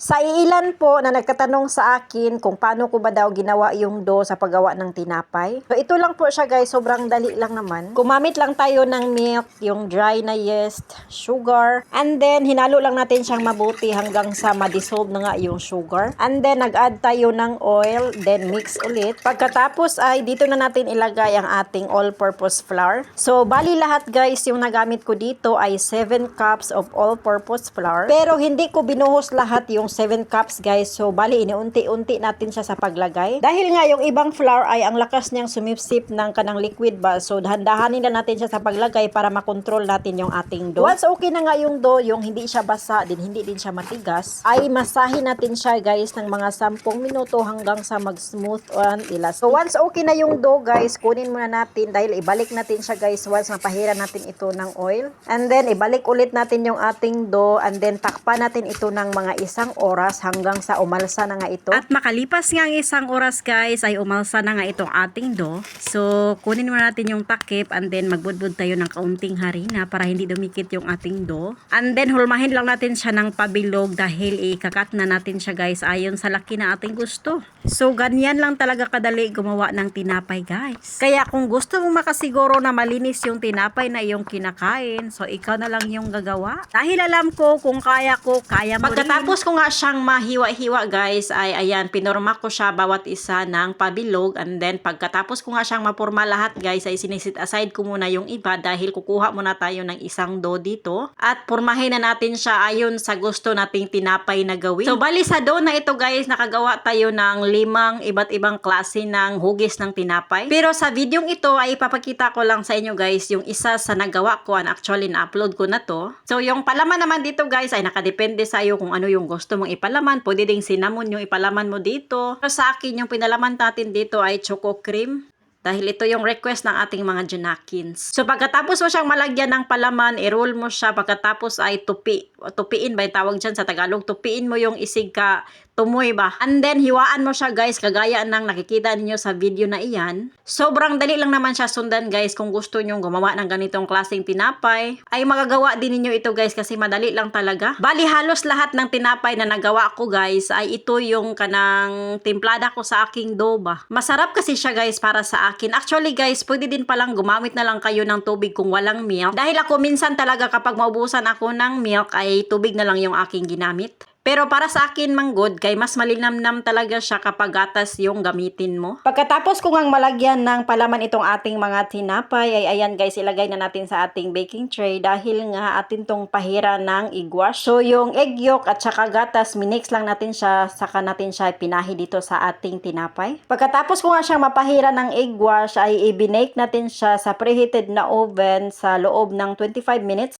Sa ilan po na nagtatanong sa akin kung paano ko ba daw ginawa yung dough sa paggawa ng tinapay. So ito lang po siya guys, sobrang dali lang naman. Gumamit lang tayo ng milk, yung dry na yeast, sugar, and then hinalo lang natin siyang mabuti hanggang sa ma-dissolve na nga yung sugar. And then nag-add tayo ng oil, then mix ulit. Pagkatapos ay dito na natin ilagay ang ating all-purpose flour. So bali lahat guys, yung nagamit ko dito ay 7 cups of all-purpose flour. Pero hindi ko binuhos lahat yung 7 cups guys. So bali iniunti-unti natin siya sa paglagay. Dahil nga yung ibang flour ay ang lakas niyang sumipsip ng kanang liquid ba. So dahan-dahanin na natin siya sa paglagay para makontrol natin yung ating dough. Once okay na nga yung dough, yung hindi siya basa, din hindi din siya matigas, ay masahin natin siya guys ng mga 10 minuto hanggang sa mag-smooth and elastic. So once okay na yung dough guys, kunin muna natin dahil ibalik natin siya guys once mapahira natin ito ng oil. And then ibalik ulit natin yung ating dough and then takpan natin ito ng mga 1 oras hanggang sa umalsa na nga ito. At makalipas nga ang 1 oras guys ay umalsa na nga itong ating dough. So kunin muna natin yung takip and then magbudbud tayo ng kaunting harina para hindi dumikit yung ating dough. And then hulmahin lang natin siya ng pabilog dahil ikakat na natin siya guys ayon sa laki na ating gusto. So ganyan lang talaga kadali gumawa ng tinapay guys. Kaya kung gusto mong makasiguro na malinis yung tinapay na iyong kinakain, so ikaw na lang yung gagawa. Dahil alam ko kung kaya ko, kaya mo rin. Pagkatapos ko nga siyang mahiwa-hiwa guys, ay ayan, pinorma ko siya bawat isa ng pabilog. And then pagkatapos ko nga siyang mapurma lahat guys, ay sinisit aside ko muna yung iba dahil kukuha muna tayo ng isang dough dito. At purmahin na natin siya ayon sa gusto nating tinapay na gawin. So bali sa dough na ito guys, nakagawa tayo ng 5 iba't ibang klase ng hugis ng tinapay. Pero sa videong ito ay ipapakita ko lang sa inyo guys yung isa sa nagawa ko and actually na-upload ko na to. So yung palaman naman dito guys ay nakadepende sa iyo kung ano yung gusto mong ipalaman. Pwede ding cinnamon yung ipalaman mo dito. Pero sa akin yung pinalaman natin dito ay choco cream. Dahil ito yung request ng ating mga Junakins. So pagkatapos mo siyang malagyan ng palaman, i-roll mo siya. Pagkatapos ay tupiin ba yung tawag dyan sa Tagalog? Tupiin mo yung isig ka, tumoy ba? And then hiwaan mo siya guys, kagaya ng nakikita ninyo sa video na iyan. Sobrang dali lang naman siya sundan guys. Kung gusto nyo gumawa ng ganitong klaseng tinapay, ay magagawa din ninyo ito guys kasi madali lang talaga. Bali halos lahat ng tinapay na nagawa ko guys ay ito yung kanang timplada ko sa aking dough ba. Masarap kasi siya guys para sa akin. Actually guys, pwede din palang gumamit na lang kayo ng tubig kung walang milk. Dahil ako minsan talaga kapag maubusan ako ng milk ay tubig na lang yung aking ginamit. Pero para sa akin manggod, kay mas malinamnam talaga siya kapag gatas yung gamitin mo. Pagkatapos ko ngang malagyan ng palaman itong ating mga tinapay, ay ayan guys, ilagay na natin sa ating baking tray dahil nga atin tong pahira ng egg wash. So yung egg yolk at saka gatas, minix lang natin siya, saka natin siya pinahi dito sa ating tinapay. Pagkatapos ko nga siyang mapahira ng egg wash, ay i-bake natin siya sa preheated na oven sa loob ng 25 minutes.